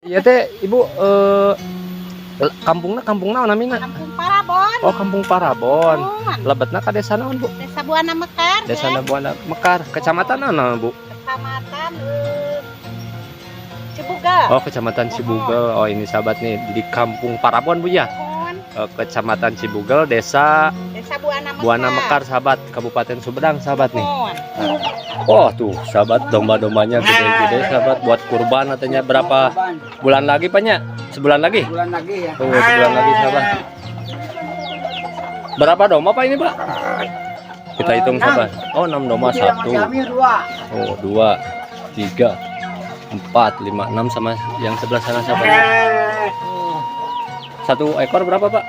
Ya teh ibu kampung naon namina? Kampung Parabon. Oh, Kampung Parabon. Kampung. Lebetna ka desa naon, Bu? Desa Buana Mekar. Desa Buana Mekar, kecamatan naon, Bu? Kecamatan Cibugal. Oh, kecamatan Cibugal. Oh, ini sahabat nih di Kampung Parabon, Bu ya. Kecamatan Cibugal, desa Buana Mekar, sahabat, Kabupaten Sumedang, sahabat nih. Oh, tuh, sahabat, domba-dombanya gede-gede, sahabat, buat kurban katanya. Berapa bulan lagi, Pak nya? Sebulan lagi? Bulan lagi ya. Tuh, sebulan lagi, sahabat. Berapa domba, Pak, ini, Pak? Kita hitung, sahabat. Oh, 6 domba, 1. Oh, 2, 3, 4, 5, 6 sama yang sebelah sana, sahabat. Satu ekor berapa, Pak?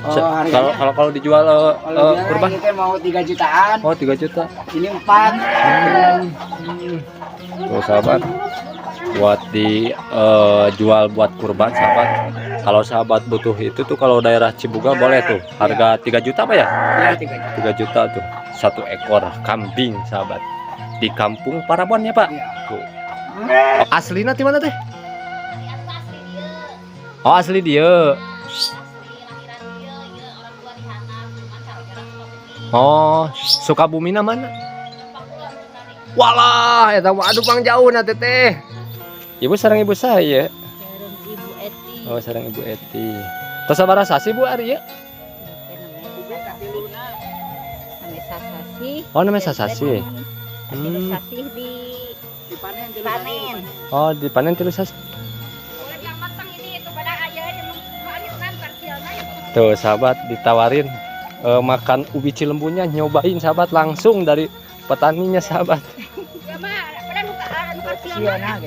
Kalau dijual kurban mau 3 jutaan. Oh, 3 juta. Ini 4. Tuh, sahabat, buat dijual buat kurban, sahabat. Kalau sahabat butuh itu tuh, kalau daerah Cibugal boleh tuh. Harga 3 juta, Pak ya? Ya, 3 juta tuh. 1 ekor kambing, sahabat. Di Kampung Parabon ya, Pak? Tuh. Oh, aslinya di mana teh? Oh, asli dia. Oh, Sukabumi mana? Walah, eta mah aduh pang jauh na teteh. Ibu sareng ibu saya. Ibu Eti. Oh, sareng ibu Eti. Tos sabaraha sasi Bu ari ya? Namanya Sasasi. Oh, namanya Sasasi. Sasasi dipanen. Oh, dipanen tilu sasi. Tuh, sahabat, ditawarin makan ubi cilembunya, nyobain, sahabat, langsung dari petaninya, sahabat.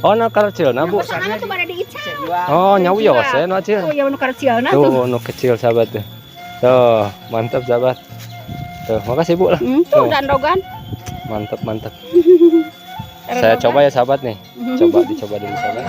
Oh, nu karcielna, Bu. Oh, nyawios ya nu kecil. Oh, ya nu karcielna tuh. Nu kecil, sahabat tuh. Tuh, mantap, sahabat. Tuh, makasih, Bu lah. Tuh, dandogan. Mantap, mantap. Saya coba ya, sahabat nih. Dicoba dulu, sahabat.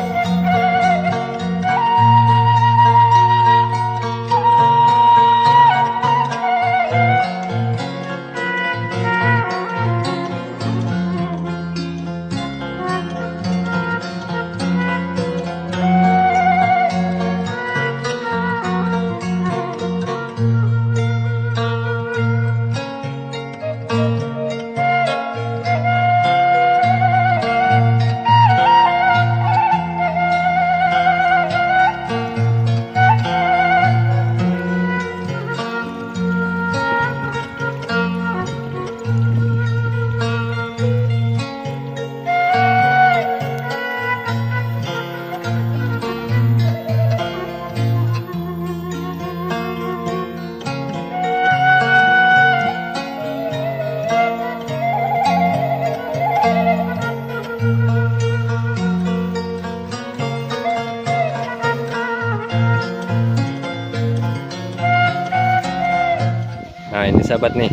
Nah, ini sahabat nih,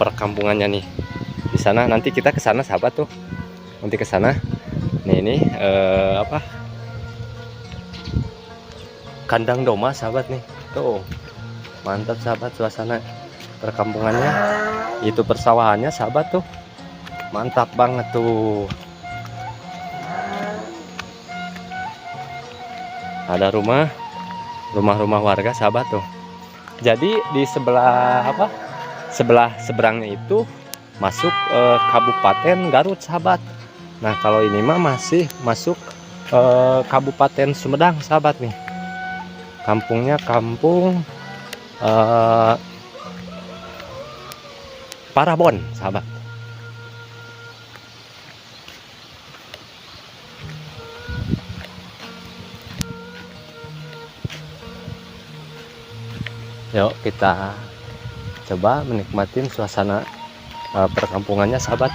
perkampungannya nih. Di sana nanti kita ke sana, sahabat tuh. Nanti ke sana. Nih ini apa? Kandang domba, sahabat nih. Tuh. Mantap, sahabat, suasana perkampungannya. Itu persawahannya, sahabat tuh. Mantap banget tuh. Ada rumah-rumah warga, sahabat tuh. Jadi di sebelah seberangnya itu masuk Kabupaten Garut, sahabat. Nah, kalau ini mah masih masuk Kabupaten Sumedang, sahabat nih. Kampungnya Kampung Parabon, sahabat. Yuk kita coba menikmatin suasana perkampungannya, sahabat.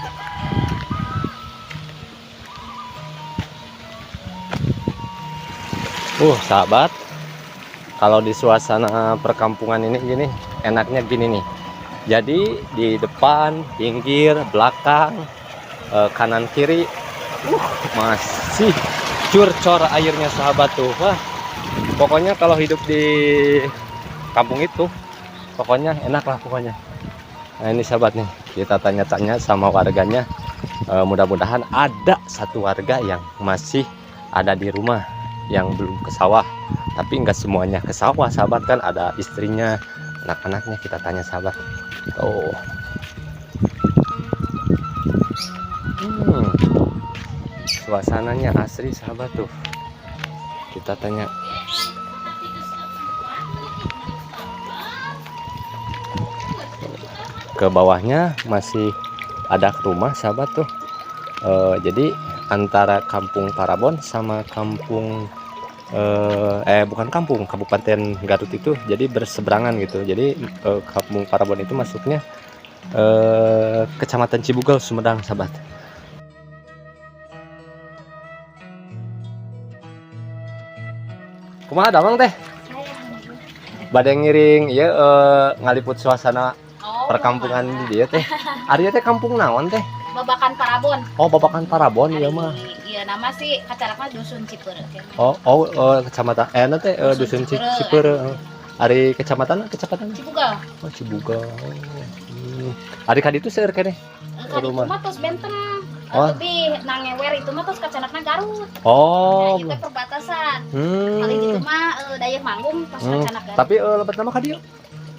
Sahabat, kalau di suasana perkampungan ini gini, enaknya gini nih. Jadi di depan, pinggir, belakang, kanan kiri, masih curcor airnya, sahabat tuh. Wah, pokoknya kalau hidup di kampung itu pokoknya enak lah pokoknya. Nah, ini sahabat nih, kita tanya-tanya sama warganya Mudah-mudahan ada satu warga yang masih ada di rumah yang belum ke sawah. Tapi nggak semuanya ke sawah sahabat, kan ada istrinya, anak-anaknya. Kita tanya sahabat. Oh, suasananya asri sahabat tuh. Kita tanya. Ke bawahnya masih ada rumah sahabat tuh. Jadi antara kampung Parabon sama kampung bukan kampung, Kabupaten Garut itu jadi berseberangan gitu. Jadi kampung Parabon itu masuknya Kecamatan Cibugal, Sumedang sahabat. Kumaha damang teh? Bade ngiring ya ngaliput suasana perkampungan di dia teh. Ari teh kampung naon teh? Babakan Parabon. Oh, Babakan Parabon ieu mah. Iya, nama sih kacarakna dusun Cipeureu. Kecamatan teh dusun Cipeureu. Ari kecamatan Cibugal. Oh, Cibugal. Ari kadi itu seueur keneh. Kali itu mah tos benteng. Lebih nangewer itu mah tos kacarakna Garut. Oh. Nah, itu perbatasan. Kali itu mah Dayak Manggung tos kacarak Garut. Tapi lebet nama ka dieu?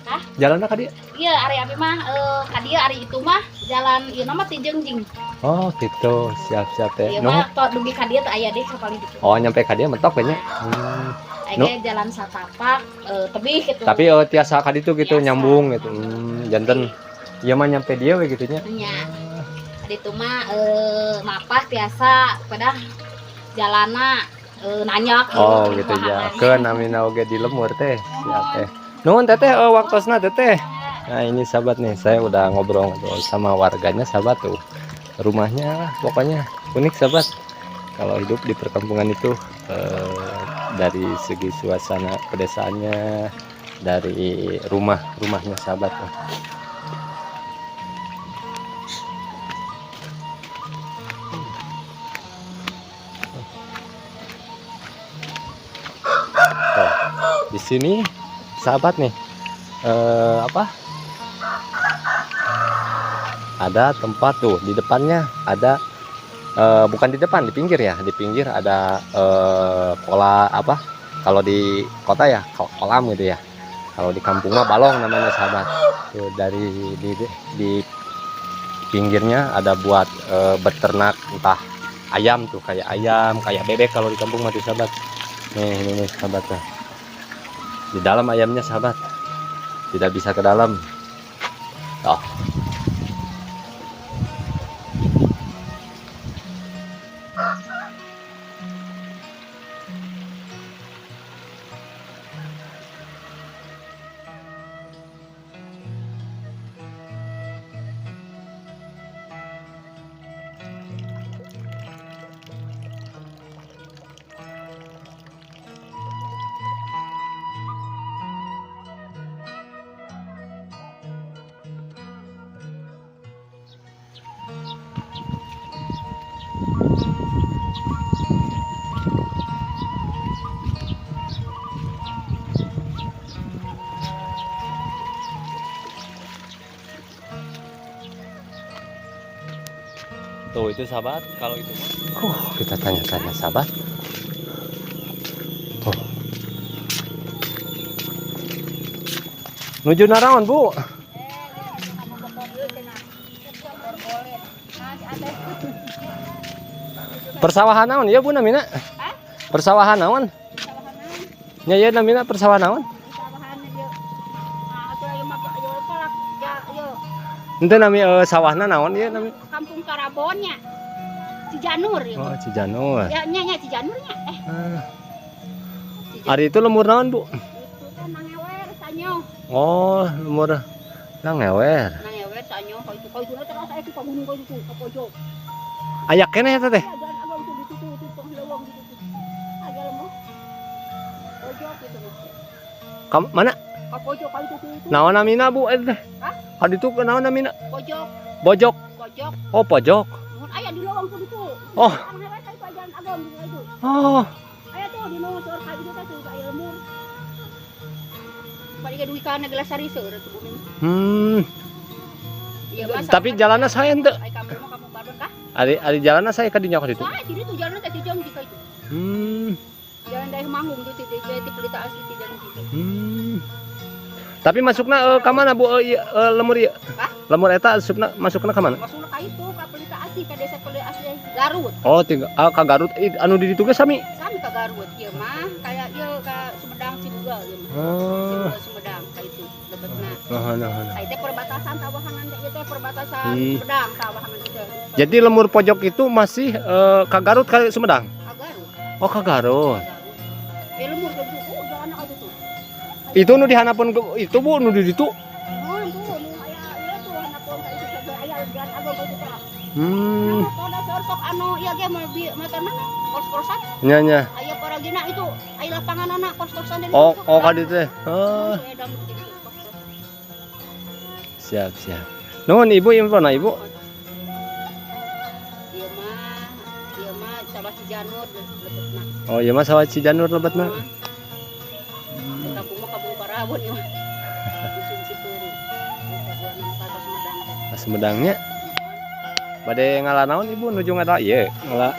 Hah? Jalanna ka dieu? Iya, ari abi mah ka dieu ari itu mah jalan ieu nama ti Jengjing. Oh, gitu. Siap-siap teh. Ieu mah tol dugi ka dieu teh aya deui kapal gitu. Oh, nyampe ka dieu mentok nya. Aya jalan satapak tebih gitu. Tapi tiasa ka ditu gitu Tiasa. nyambung gitu. Janten ieu mah nyampe dieu we gitu nya. Nya. Itu mah mapah tiasa pada jalana nanyak Oh, gitu ya. Keun namina oge di lemur teh. Siap teh. Nuhun teteh waktosna teteh. Nah, ini sahabat nih, saya udah ngobrol-ngobrol sama warganya sahabat tuh. Rumahnya pokoknya unik sahabat. Kalau hidup di perkampungan itu dari segi suasana pedesaannya, dari rumahnya sahabat tuh. Tuh, di sini sahabat nih ada tempat tuh di depannya ada bukan di depan, di pinggir ya, di pinggir ada pola kalau di kota ya kolam gitu ya, kalau di kampung mah balong namanya sahabat tuh. Dari di pinggirnya ada buat beternak entah ayam tuh, kayak ayam kayak bebek kalau di kampung mah tuh sahabat. Nih sahabat tuh. Di dalam ayamnya sahabat, tidak bisa ke dalam. Oh. Tuh itu sahabat, kalau itu kita tanya-tanya sahabat. Nuju naraon Bu? Persawahan naon ya Bu namina? Persawahan naon? Nya ya namina persawahan naon? Ente nami sawahna naon ya nami? Kampung Parabonnya. Cijanur ya. Oh, Cijanur. Ya nya Cijanurnya. Ari itu lemur naon Bu? Itu kan nangewer sanyo. Oh, lemur nangewer. Nangewer sanyo kau itu terus saya ke gunung kau itu ke pojok. Ayak keneh eta teh? Ya jangan agak itu ditutup penglewong gitu. Agak lemah. Pojok itu. Mana? Ke pojok kau itu. Naon namina Bu eta teh? Hah? Ka ditu naon namina? Pojok. Bojok. Pojok. Oh, pojok. Mun aya di lowong tuh itu. Oh. Nangewer saya pajan agam itu. Oh. Aya tuh di lowong seur ka itu tuh aya lemur. Balik ke duit kana gelas sari seur tuh bumi. Iya, Tapi jalannya saya ente. Ai kamu mah kamu baru kah? Ari jalan saya ka dinya ka ditu. Saya jadi tuh jalan tadi jam jika itu. Jalan dari Manggung tuh di Pelita Asli di jalan situ. Tapi masukna ka mana Bu lemur ieu? Hah? Lemur eta masukna ka mana? Masuk ka itu ka Pelita Asli ka desa Pelita Asli Garut. Oh, tinggal ka Garut anu di ditu ge sami. Sami ka Garut ieu mah kayak ieu ka Sumedang Cibugal ieu mah. Oh. Sumedang ka itu lebetna. Nah. Ka itu perbatasan tawahangan itu perbatasan Sumedang tawahangan itu. Jadi lemur pojok itu masih ka Garut ka Sumedang. Ka Garut. Oh, ka Garut. Lemur ke itu jalan aja tuh. Itu nu dihanapeun itu Bu nu di ditu. Oh, tuh nu aya ieu tuh hanapun ka itu saja aya jalan agak itu teh. Ada sorsok anu ieu ge motor mana? Kos-kosan. Nya. Aya paragina itu aya lapangan anak kos-kosan dari Oh, ka ditu teh. Oh. Siap. Nuhun Ibu infona Ibu. Ieu mah sawah Cijanur lebetna. Oh, ieu mah sawah Cijanur lebetna. Kampung mah kampung Parabon ieu mah. Dusun Cipeuri. Pas Sumedangnya. Bade ngalanaon Ibu nuju ngada ieu? Ngala.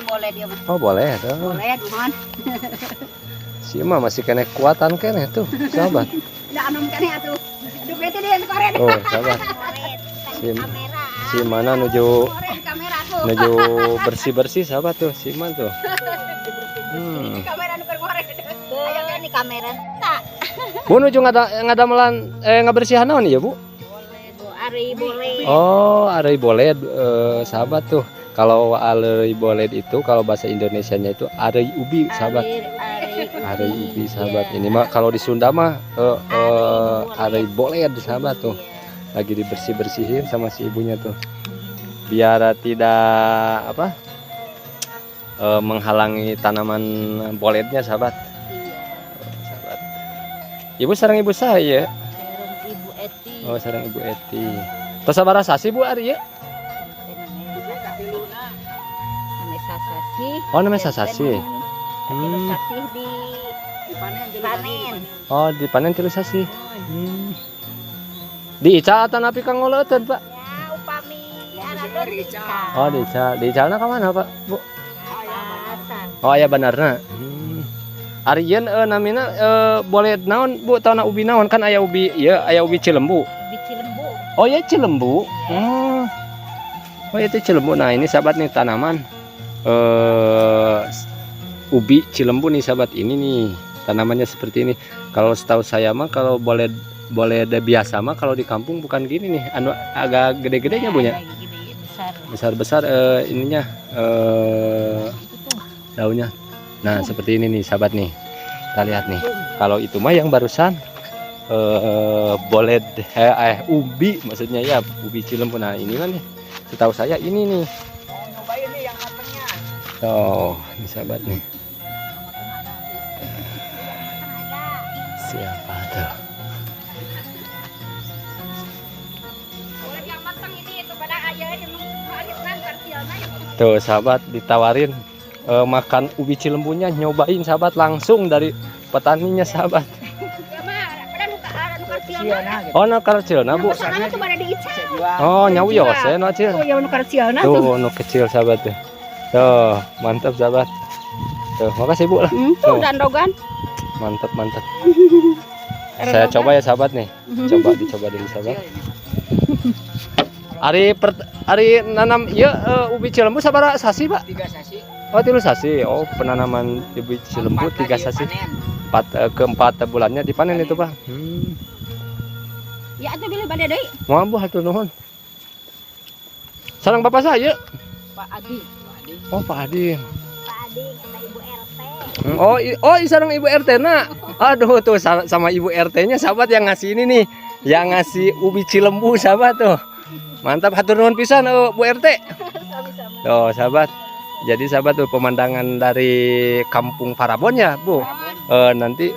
Boleh dia mah. Oh, boleh tuh. Boleh, Duhan. Si mah masih kena kuatan kene tuh, sahabat. Da anom kene atuh. Duh bete dia koren. Oh, sahabat. Si mana nuju Kamera tuh. nuju bersih-bersih sahabat tuh, si man tuh. Kamera nu koren. Aya ini kamera. Tak. Bu nuju ngadamelan ngabersihan naon ieu, Bu? Ari boleh. Oh, ari boled sahabat tuh. Kalau ari boled itu kalau bahasa Indonesianya itu ari ubi sahabat. Ari ubi sahabat. Ini mah kalau di Sunda mah ari boled sahabat tuh. Lagi dibersih-bersihin sama si ibunya tuh. Biar tidak menghalangi tanaman bolednya sahabat. Sahabat. Ibu sareng ibu saya. Ibu Eti. Oh, sareng Ibu Eti. Tos sabaraha sasi Bu ari ieu? Sasasi. Oh, namanya sasasi. Sasasi dipanen. Oh, dipanen tilu sasi. Diical atau napi kang ngoleuteun, Pak? Ya, upami aradeun diical. Oh, diical. Diicalna ka mana, Pak? Bu. Pasar. Oh, aya benerna. Ari ieun namina boleh naon, Bu? Tahu ubi naon kan aya ubi ieu, aya ubi Cilembu. Ubi Cilembu. Oh, ya Cilembu. Oh, itu Cilembu. Nah, ini sahabat nih tanaman ubi Cilembu nih sahabat, ini nih tanamannya seperti ini. Kalau setahu saya mah kalau boleh ada biasa mah kalau di kampung bukan gini nih, anu agak gede-gedenya Bu nya. Besar ininya daunnya. Nah, seperti ini nih sahabat nih. Kita lihat nih. Kalau itu mah yang barusan boleh ubi maksudnya ya, ubi Cilembu. Nah, ini kan nih. Setahu saya ini nih. Nyobain nih yang matangnya. Oh, ini sahabat nih. Siapa tuh? Yang matang ini itu pada ayahnya memang kartialnya. Tuh sahabat ditawarin makan ubi Cilembunya, nyobain sahabat langsung dari petaninya sahabat. Ya mah, pada nu kartialnya. Oh, nu karcielna Bu. Pesanannya tuh pada diical. Oh, nyawu yose nu acil. Oh, ya nu kartialnya tuh. Tuh, nu kecil sahabat tuh. Tuh, mantap sahabat. Tuh, makasih Bu lah. Tuh dandogan. Mantap. Saya coba ya sahabat nih. Dicoba dulu sahabat. Ari nanam ieu ubi Cilembu sabaraha sasi, Pak? 3 sasi. Oh, 3 sasi. Oh, penanaman ubi Cilembu 3 sasi. 4 bulannya dipanen itu, Pak. Ya atuh bilih bade deui. Moal Bu hatur nuhun. Sareng bapak saya. Pak Adi. Oh, Pak Adi. Pak Adi kata Ibu RT. Oh, sareng Ibu RT na. Aduh, tuh sama Ibu RT-nya sahabat yang ngasih ini nih. Yang ngasih ubi Cilembu sahabat tuh. Mantap, hatur nuhun pisan Bu RT. Sama-sama. Tuh, sahabat. Jadi sahabat tuh pemandangan dari Kampung Parabon ya, Bu. Nanti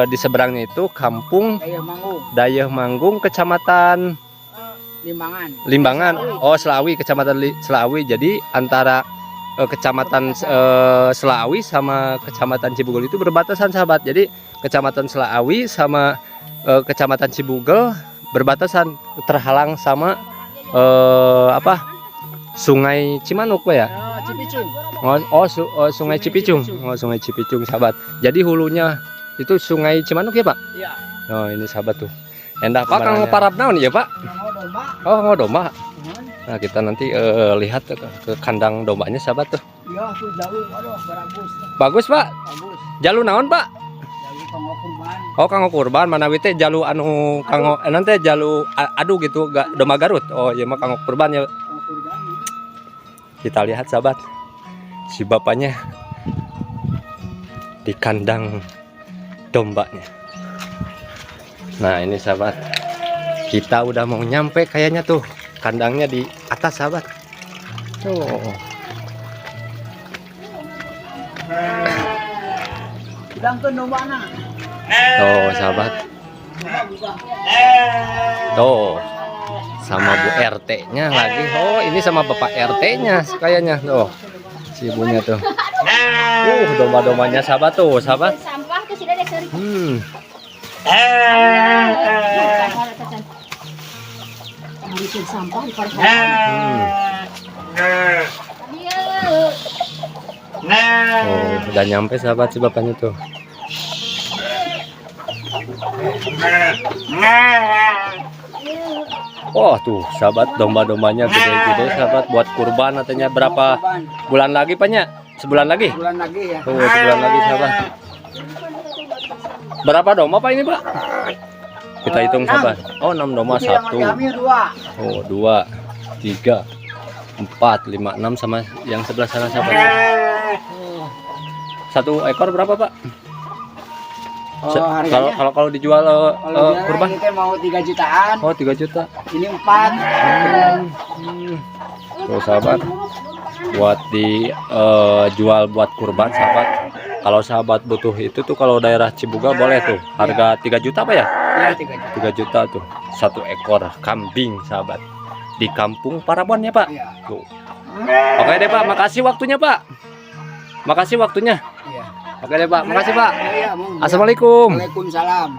di seberangnya itu Kampung Dayeuh Manggung, Kecamatan Limbangan. Oh, Selawi, Kecamatan Selawi. Jadi antara Kecamatan Selawi sama Kecamatan Cibugel itu berbatasan sahabat. Jadi Kecamatan Selawi sama Kecamatan Cibugel berbatasan, terhalang sama apa? Sungai Cimanuk Pak ya? Cipicung. Sungai Cipicung. Oh, Sungai Cipicung sahabat. Jadi hulunya itu Sungai Cimanuk ya Pak? Iya. Oh, ini sahabat tuh. Endah Pak kang parab naon ya Pak? Oh, domba. Nah, kita nanti lihat ke kandang dombanya sahabat tuh. Iya, tuh jauh. Aduh, bagus. Bagus Pak. Bagus. Jalu naon Pak? Jauh kanggo kurban. Oh, kanggo kurban manawi teh jalu anu kanggo nanti jalu adu gitu domba Garut. Oh, iya mah kanggo kurban ya. Kanggo kurban. Kita lihat sahabat. Si bapaknya di kandang dombanya. Nah, ini sahabat. Kita udah mau nyampe kayaknya tuh. Kandangnya di atas sahabat. Tuh. Sedangkan dombana. Tuh sahabat. Tuh. Sama Bu RT-nya lagi. Oh, ini sama Bapak RT-nya kayaknya tuh. Si ibunya tuh. Domba-dombanya sahabat tuh, sahabat. Sampah ke sini deh seri. Bikin sampah di Oh, udah nyampe sahabat si bapaknya tuh. Oh tuh sahabat domba-dombanya gede-gede sahabat buat kurban katanya berapa bulan lagi Paknya? Sebulan lagi? Bulan lagi ya. Tuh sebulan lagi sahabat. Berapa domba Pak ini Pak? Kita hitung sahabat. Oh 6 domba satu. Oh 2, 3, 4, 5, 6 sama yang sebelah sana sahabat. Satu ekor berapa Pak? Kalau dijual kurban ini mau 3 jutaan. Oh 3 juta. Ini 4. Tuh sahabat buat jual buat kurban sahabat. Kalau sahabat butuh itu tuh kalau daerah Cibuga boleh tuh harga 3 juta Pak ya? Ya 3 juta. 3 juta tuh satu ekor kambing sahabat di Kampung Parabon ya Pak. Iya. Tuh. Oke deh Pak, makasih waktunya Pak. Makasih waktunya. Iya. Oke deh Pak, makasih Pak. Iya, Assalamualaikum. Waalaikumsalam.